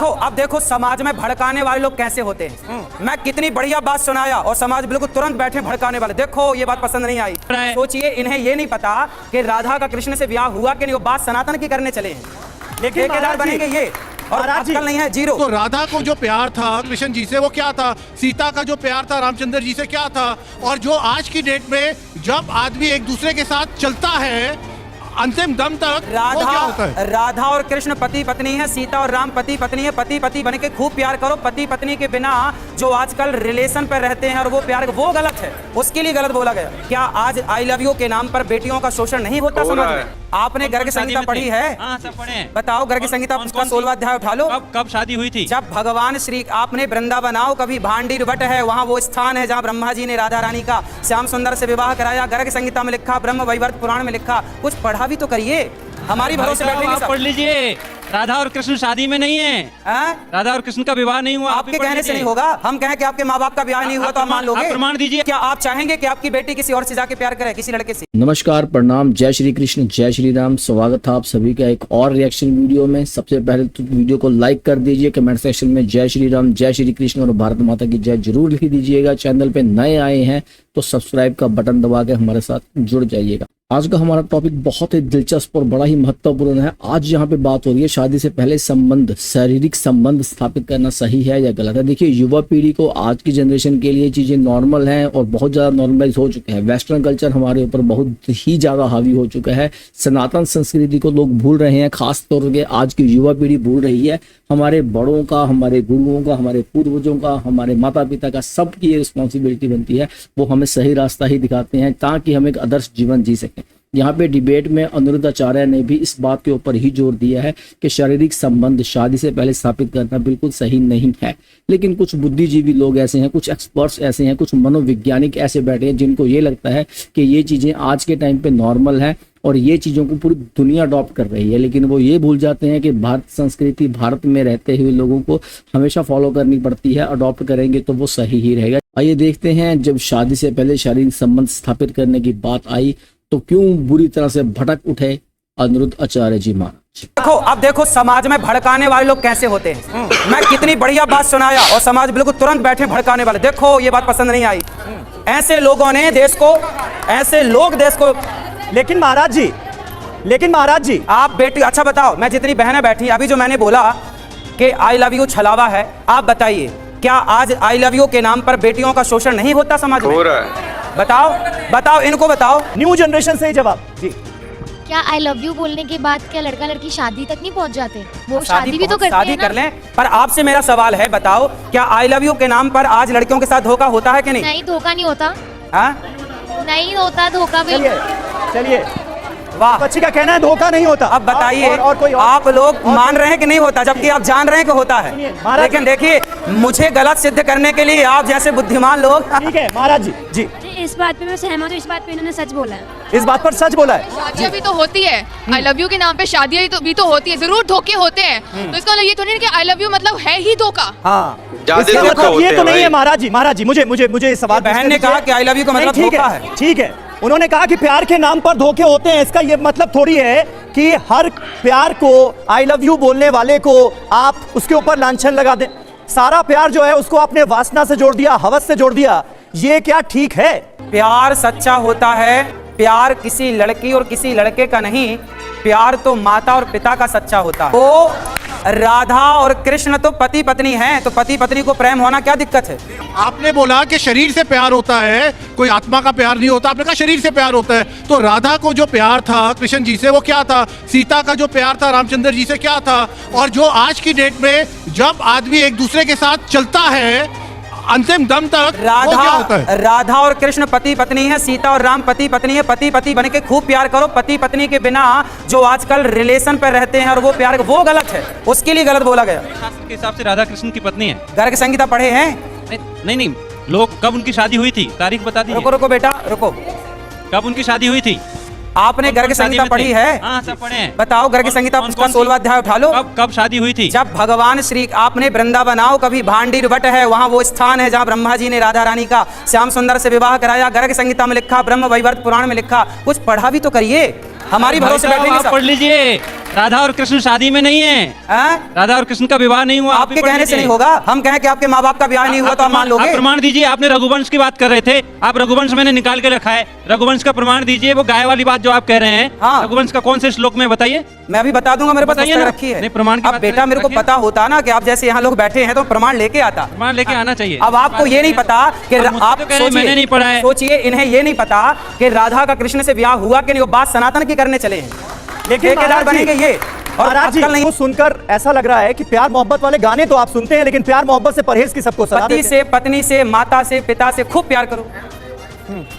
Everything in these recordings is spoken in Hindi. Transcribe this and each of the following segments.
देखो अब देखो समाज में भड़काने वाले लोग कैसे होते हैं। मैं कितनी बढ़िया बात सुनाया और समाज बिल्कुल तुरंत बैठे भड़काने वाले। देखो ये बात पसंद नहीं आई। सोचिए इन्हें ये नहीं पता कि राधा का कृष्ण से ब्याह हुआ कि नहीं। वो बात सनातन की करने चले हैं, लेकिन ठेकेदार बनेंगे ये और अक्ल नहीं है जीरो। तो राधा को जो प्यार था कृष्ण जी से वो क्या था, सीता का जो प्यार था रामचंद्र जी से क्या था, और जो आज की डेट में जब आदमी एक दूसरे के साथ चलता है अंतिम दम तक वो क्या होता है? राधा और कृष्ण पति पत्नी है, सीता और राम पति पत्नी है। पति पति बन के खूब प्यार करो। पति पत्नी के बिना जो आजकल रिलेशन पर रहते हैं और वो प्यार वो गलत है, उसके लिए गलत बोला गया। क्या आज आई लव यू के नाम पर बेटियों का शोषण नहीं होता समाज में? आपने गर्ग संहिता पढ़ी है? हाँ, सब पढ़े। बताओ गर्ग संहिता उसका 16वां अध्याय उठा लो। कब शादी हुई थी? जब भगवान श्री आपने वृंदावन आओ, कभी भांडीर वट है वहाँ वो स्थान है जहाँ ब्रह्मा जी ने राधा रानी का श्याम सुंदर से विवाह कराया। गर्ग संहिता में लिखा, ब्रह्म वैवर्त पुराण में लिखा। कुछ पढ़ा भी तो करिए, हमारी भरोसे बैठेंगे सब। पढ़ लीजिए, राधा और कृष्ण शादी में नहीं है। राधा और कृष्ण का विवाह नहीं हुआ। आपके कहने से नहीं होगा। हम कहें कि आपके माँ बाप का ब्याह नहीं हुआ तो आप मान लोगे? प्रमाण दीजिए। क्या आप चाहेंगे कि आपकी बेटी किसी और से जाके प्यार करे, किसी लड़के से? नमस्कार, प्रणाम, जय श्री कृष्ण, जय श्री राम। स्वागत है आप सभी का एक और रिएक्शन वीडियो में। सबसे पहले तो वीडियो को लाइक कर दीजिए, कमेंट सेक्शन में जय श्री राम, जय श्री कृष्ण और भारत माता की जय जरूर लिख दीजिएगा। चैनल पे नए आए हैं तो सब्सक्राइब का बटन दबा के हमारे साथ जुड़ जाइएगा। आज का हमारा टॉपिक बहुत ही दिलचस्प और बड़ा ही महत्वपूर्ण है। आज यहाँ पे बात हो रही है शादी से पहले संबंध, शारीरिक संबंध स्थापित करना सही है या गलत है। देखिए, युवा पीढ़ी को आज की जनरेशन के लिए चीजें नॉर्मल हैं और बहुत ज्यादा नॉर्मलाइज हो चुके हैं। वेस्टर्न कल्चर हमारे ऊपर बहुत ही ज्यादा हावी हो चुका है। सनातन संस्कृति को लोग भूल रहे हैं, खास तौर पर आज की युवा पीढ़ी भूल रही है। हमारे बड़ों का, हमारे गुरुओं का, हमारे पूर्वजों का, हमारे माता पिता का, सबकी ये रिस्पॉन्सिबिलिटी बनती है वो हमें सही रास्ता ही दिखाते हैं ताकि हम एक आदर्श जीवन जी सकें। यहाँ पे डिबेट में अनिरुद्ध आचार्य ने भी इस बात के ऊपर ही जोर दिया है कि शारीरिक संबंध शादी से पहले स्थापित करना बिल्कुल सही नहीं है। लेकिन कुछ बुद्धिजीवी लोग ऐसे हैं, कुछ एक्सपर्ट्स ऐसे हैं, कुछ मनोवैज्ञानिक ऐसे बैठे हैं जिनको ये लगता है कि ये चीजें आज के टाइम पे नॉर्मल है और ये चीज़ों को पूरी दुनिया अडॉप्ट कर रही है। लेकिन वो ये भूल जाते हैं कि भारत संस्कृति, भारत में रहते हुए लोगों को हमेशा फॉलो करनी पड़ती है। अडॉप्ट करेंगे तो वो सही ही रहेगा। आइए देखते हैं, जब शादी से पहले शारीरिक संबंध स्थापित करने की बात आई तो क्यों बुरी तरह से भटक उठे अनिरुद्ध आचार्य जी महाराज। देखो अब देखो समाज में भड़काने वाले लोग कैसे होते हैं। मैं कितनी बढ़िया बात सुनाया और समाज बिल्कुल तुरंत बैठे भड़काने वाले। देखो ये बात पसंद नहीं आई। ऐसे लोगों ने देश को, ऐसे लोग देश को। लेकिन महाराज जी आप बेटी, अच्छा बताओ, मैं जितनी बहनें बैठी अभी जो मैंने बोला कि आई लव यू छलावा है, आप बताइए क्या आज आई लव यू के नाम पर बेटियों का शोषण नहीं होता समाज में? हो रहा है। बताओ बताओ, इनको बताओ। न्यू जनरेशन से जवाब जी। क्या आई लव यू बोलने के बाद क्या लड़का लड़की शादी तक नहीं पहुंच जाते? वो शादी भी तो करते हैं शादी कर लें। पर आपसे मेरा सवाल है, बताओ क्या आई लव यू के नाम पर आज लड़कियों के साथ धोखा होता है कि नहीं? नहीं, धोखा नहीं होता। नहीं होता धोखा भी। चलिए वाह, बच्ची का कहना है धोखा नहीं होता। अब बताइए और कोई आप लोग मान रहे हैं कि नहीं होता, जबकि आप जान रहे हैं कि होता है। लेकिन देखिए, मुझे गलत सिद्ध करने के लिए आप जैसे बुद्धिमान लोग। ठीक है महाराज जी जी, इस बात पे मैं सहमत हूँ। इस बात पे इन्होंने सच बोला है। इस बात पर सच बोला है। शादियाँ भी तो होती है, आई लव यू के नाम पे शादियाँ भी तो होती है। जरूर धोखे होते हैं, तो इसका मतलब ये तो नहीं कि आई लव यू मतलब है ही धोखा। हाँ, इसका मतलब ये तो नहीं है महाराज जी। मुझे सवाल, बहन ने कहा कि आई लव यू का मतलब धोखा है। ठीक है, उन्होंने कहा कि प्यार के नाम पर धोखे होते हैं। इसका ये मतलब थोड़ी है कि हर प्यार को, आई लव यू बोलने वाले को आप उसके ऊपर लांछन लगा दें। सारा प्यार जो है उसको आपने वासना से जोड़ दिया, हवस से जोड़ दिया। ये क्या ठीक है? प्यार सच्चा होता है। प्यार किसी लड़की और किसी लड़के का नहीं, प्यार तो माता और पिता का सच्चा होता है। तो राधा और कृष्ण तो पति पत्नी हैं, तो पति पत्नी को प्रेम होना क्या दिक्कत है? आपने बोला कि शरीर से प्यार होता है, कोई आत्मा का प्यार नहीं होता। आपने कहा शरीर से प्यार होता है। तो राधा को जो प्यार था कृष्ण जी से वो क्या था, सीता का जो प्यार था रामचंद्र जी से क्या था, और जो आज की डेट में जब आदमी एक दूसरे के साथ चलता है अंतिम दम तक वो क्या होता है? राधा और कृष्ण पति पत्नी है, सीता और राम पति पत्नी है। पति पति बन के खूब प्यार करो। पति पत्नी के बिना जो आजकल रिलेशन पर रहते हैं और वो प्यार वो गलत है, उसके लिए गलत बोला गया। शास्त्र के हिसाब से राधा कृष्ण की पत्नी है। गर्ग संहिता पढ़े हैं? नहीं, लोग कब उनकी शादी हुई थी, तारीख बता दीजिए। रुको बेटा रुको, कब उनकी शादी हुई थी? आपने गर्ग संहिता पढ़ी है? हाँ, सब पढ़े हैं। बताओ गर्ग संहिता उसका 16वां अध्याय उठा लो। कब शादी हुई थी? जब भगवान श्री आपने वृंदावन आओ, कभी भांडीर वट है वहाँ वो स्थान है जहाँ ब्रह्मा जी ने राधा रानी का श्याम सुंदर से विवाह कराया। गर्ग संहिता में लिखा, ब्रह्म वैवर्त पुराण में लिखा। कुछ पढ़ा भी तो करिए, हमारी भरोसे बैठेंगे सब। पढ़ लीजिए, राधा और कृष्ण शादी में नहीं है। हैं? राधा और कृष्ण का विवाह नहीं हुआ। आप भी आपके पढ़ कहने से लीजिए। नहीं होगा। हम कहें कि आपके माँ बाप का ब्याह नहीं हुआ तो आप मान आप लोगे? प्रमाण दीजिए। आपने रघुवंश की बात कर रहे थे, आप रघुवंश मैंने निकाल के रखा है, रघुवंश का प्रमाण दीजिए। वो गाय वाली बात जो आप कह रहे हैं, हाँ। रघुवंश का कौन से श्लोक में बताइए। मैं अभी बता दूंगा, मेरे पास बताइए पुस्तक ना। रखी है। नहीं, प्रमाण की अब बात बेटा करें, मेरे को रखिए। पता होता ना कि आप जैसे यहाँ लोग बैठे हैं तो प्रमाण लेके आता। प्रमाण लेके आना चाहिए। अब आपको ये नहीं पता कि अब मुझसे आप तो कह रहे हैं, मैंने नहीं पढ़ा है। सोचिए, इन्हें ये नहीं पता कि राधा का कृष्ण से ब्याह हुआ कि नहीं। वो बात सनातन की करने चले हैं, लेकिन ठेकेदार बनेंगे ये। और महाराज जी अक्ल नहीं। को सुनकर ऐसा लग रहा है कि प्यार मोहब्बत वाले गाने तो आप सुनते हैं, लेकिन प्यार मोहब्बत से परहेज की सबको सलाह पति देते से, पत्नी से, माता से, पिता से खूब प्यार करो,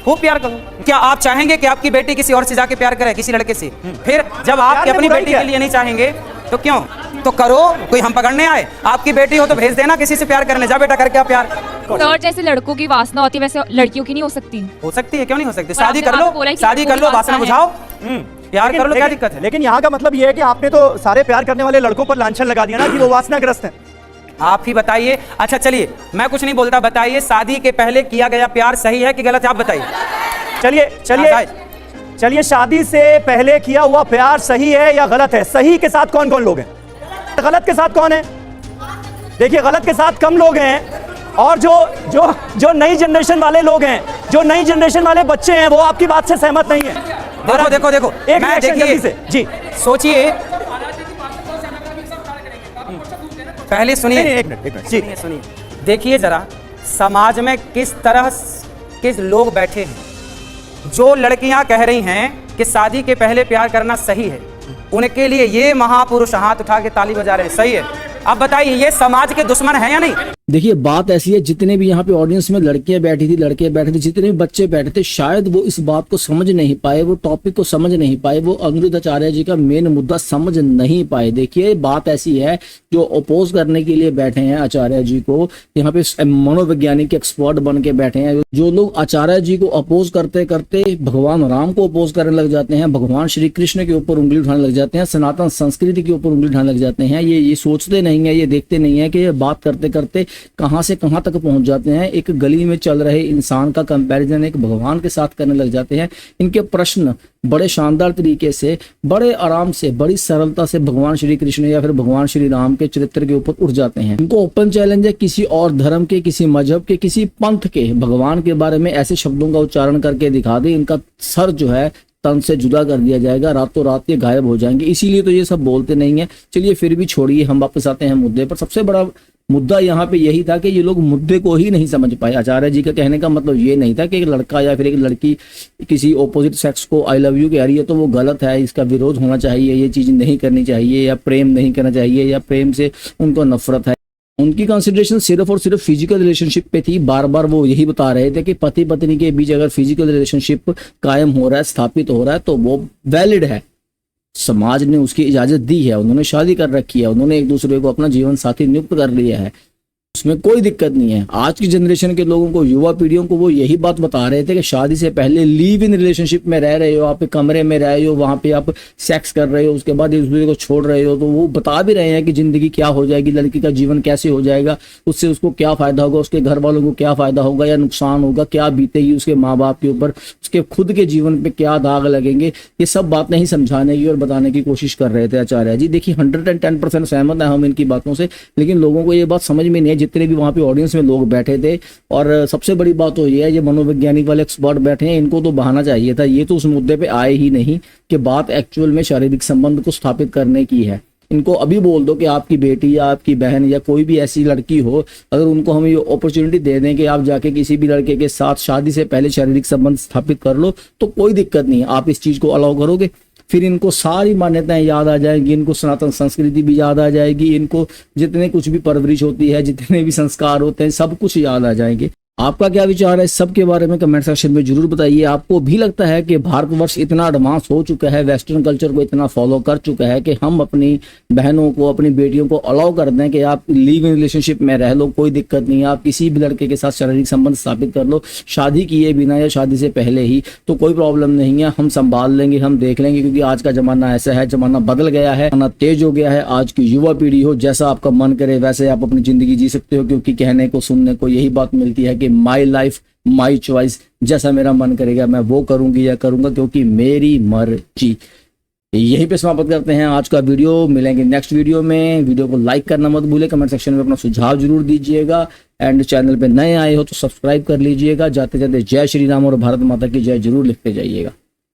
खूब प्यार करो। क्या आप चाहेंगे कि आपकी बेटी किसी और से जाके प्यार करे, किसी लड़के से? फिर जब आप में अपनी बुराई बेटी क्या के है? लिए नहीं चाहेंगे तो क्यों? तो करो, कोई हम पकड़ने आए? आपकी बेटी हो तो भेज देना किसी से प्यार करने। जा बेटा करके आप प्यार। सर, जैसे लड़कों की वासना होती है वैसे लड़कियों की नहीं हो सकती। हो सकती है, क्यों नहीं हो सकती? पर शादी आपने कर लो, आपको बोला है कि शादी कर लो, कोई वासना वासना बुझाओ, प्यार कर लो, क्या लेकिन- दिक्कत है? लेकिन यहाँ का मतलब ये है कि आपने तो सारे प्यार करने वाले लड़कों पर लांछन लगा दिया ना कि वो वासनाग्रस्त हैं। आप ही बताइए। अच्छा चलिए, मैं कुछ नहीं बोलता, बताइए शादी के पहले किया गया प्यार सही है कि गलत है? आप बताइए। चलिए चलिए चलिए, शादी से पहले किया हुआ प्यार सही है या गलत है? सही के साथ कौन कौन लोग हैं, गलत के साथ कौन है? देखिए, गलत के साथ कम लोग हैं, और जो जो जो नई जनरेशन वाले लोग हैं, जो नई जनरेशन वाले बच्चे हैं, वो आपकी बात से सहमत नहीं है। देखो देखो देखो, एक मैं रिएक्शन जल्दी से जी। सोचिए, पहले सुनिए, नहीं, एक मिनट जी। सुनिए, देखिए जरा समाज में किस तरह के लोग बैठे हैं। जो लड़कियां कह रही हैं कि शादी के पहले प्यार करना सही है, उनके लिए ये महापुरुष हाथ उठा के ताली बजा रहे हैं। सही है? अब बताइए, ये समाज के दुश्मन है या नहीं? देखिए, बात ऐसी है, जितने भी यहाँ पे ऑडियंस में लड़कियां बैठी थी, लड़के बैठे थे, जितने भी बच्चे बैठे थे, शायद वो इस बात को समझ नहीं पाए, वो टॉपिक को समझ नहीं पाए, वो अनिरुद्ध आचार्य जी का मेन मुद्दा समझ नहीं पाए। देखिए, बात ऐसी है, जो अपोज करने के लिए बैठे हैं आचार्य जी को, यहाँ पे मनोवैज्ञानिक एक्सपर्ट बन के बैठे हैं, जो लोग आचार्य जी को अपोज करते करते भगवान राम को अपोज करने लग जाते हैं, भगवान श्री कृष्ण के ऊपर उंगली उठाने लग जाते हैं, सनातन संस्कृति के ऊपर उंगली उठाने लग जाते हैं। ये सोचते नहीं है, ये देखते नहीं है कि ये बात करते करते कहां से कहां तक पहुंच जाते हैं। एक गली में चल रहे इंसान का कंपैरिजन एक भगवान के साथ करने लग जाते हैं। इनके प्रश्न बड़े शानदार तरीके से, बड़े आराम से, बड़ी सरलता से भगवान श्री कृष्ण या फिर भगवान श्री राम के चरित्र के ऊपर उठ जाते हैं। इनको ओपन चैलेंज है, किसी और धर्म के, किसी मजहब के, किसी पंथ के भगवान के बारे में ऐसे शब्दों का उच्चारण करके दिखा दे, इनका सर जो है तन से जुदा कर दिया जाएगा, रातों रात ये गायब हो जाएंगे। इसीलिए तो ये सब बोलते नहीं है। चलिए, फिर भी छोड़िए, हम वापस आते हैं मुद्दे पर। सबसे बड़ा मुद्दा यहाँ पे यही था कि ये लोग मुद्दे को ही नहीं समझ पाए। आचार्य जी का कहने का मतलब ये नहीं था कि एक लड़का या फिर एक लड़की किसी ऑपोजिट सेक्स को आई लव यू कह रही है तो वो गलत है, इसका विरोध होना चाहिए, ये चीज नहीं करनी चाहिए, या प्रेम नहीं करना चाहिए, या प्रेम से उनको नफरत है। उनकी कंसिडरेशन सिर्फ और सिर्फ फिजिकल रिलेशनशिप पे थी। बार बार वो यही बता रहे थे कि पति पत्नी के बीच अगर फिजिकल रिलेशनशिप कायम हो रहा है, स्थापित हो रहा है, तो वो वैलिड है। समाज ने उसकी इजाजत दी है, उन्होंने शादी कर रखी है, उन्होंने एक दूसरे को अपना जीवन साथी नियुक्त कर लिया है, उसमें कोई दिक्कत नहीं है। आज की जनरेशन के लोगों को, युवा पीढ़ियों को वो यही बात बता रहे थे कि शादी से पहले लिव इन रिलेशनशिप में रह रहे हो, आप कमरे में रह रहे हो, वहां पे आप सेक्स कर रहे हो, उसके बाद एक दूसरे को छोड़ रहे हो, तो वो बता भी रहे हैं कि जिंदगी क्या हो जाएगी, लड़की का जीवन कैसे हो जाएगा, उससे उसको क्या फायदा होगा, उसके घर वालों को क्या फायदा होगा या नुकसान होगा, क्या बीतेगी उसके माँ बाप के ऊपर, उसके खुद के जीवन पे क्या दाग लगेंगे। ये सब बात नहीं समझाने की और बताने की कोशिश कर रहे थे आचार्य जी। देखिए, 110% सहमत है हम इनकी बातों से, लेकिन लोगों को ये बात समझ में नहीं है, जितने भी वहाँ पे ऑडियंस में लोग बैठे थे। और सबसे बड़ी बात तो ये है, ये मनोवैज्ञानिक वाले एक्सपर्ट बैठे हैं, इनको तो बहाना चाहिए था। ये तो उस मुद्दे पे आए ही नहीं कि बात एक्चुअल में शारीरिक संबंध को स्थापित करने की है। इनको अभी बोल दो कि आपकी बेटी या आपकी बहन या कोई भी ऐसी लड़की हो, अगर उनको हम ये अपॉर्चुनिटी दे दें कि आप जाके किसी भी लड़के के साथ शादी से पहले शारीरिक संबंध स्थापित कर लो, तो कोई दिक्कत नहीं है। आप इस चीज को अलाउ करोगे? फिर इनको सारी मान्यताएं याद आ जाएंगी, इनको सनातन संस्कृति भी याद आ जाएगी, इनको जितने कुछ भी परवरिश होती है, जितने भी संस्कार होते हैं, सब कुछ याद आ जाएंगे। आपका क्या विचार है इस सब के बारे में कमेंट सेक्शन में जरूर बताइए। आपको भी लगता है कि भारतवर्ष इतना एडवांस हो चुका है, वेस्टर्न कल्चर को इतना फॉलो कर चुका है कि हम अपनी बहनों को, अपनी बेटियों को अलाउ कर दें कि आप लिव इन रिलेशनशिप में रह लो, कोई दिक्कत नहीं है, आप किसी भी लड़के के साथ शारीरिक संबंध स्थापित कर लो, शादी किए बिना या शादी से पहले ही, तो कोई प्रॉब्लम नहीं है, हम संभाल लेंगे, हम देख लेंगे। क्योंकि आज का जमाना ऐसा है, जमाना बदल गया है, जमाना तेज हो गया है। आज की युवा पीढ़ी हो, जैसा आपका मन करे वैसे आप अपनी जिंदगी जी सकते हो, क्योंकि कहने को सुनने को यही बात मिलती है कि माई लाइफ माई चॉइस, जैसा मेरा मन करेगा मैं वो करूंगी या करूंगा, क्योंकि मेरी मर्जी। यहीं पे समाप्त करते हैं आज का वीडियो। मिलेंगे नेक्स्ट वीडियो में। वीडियो को लाइक करना मत भूले, कमेंट सेक्शन में अपना सुझाव जरूर दीजिएगा एंड चैनल पे नए आए हो तो सब्सक्राइब कर लीजिएगा। जाते जाते जय श्री राम और भारत माता की जय जरूर लिखते जाइएगा।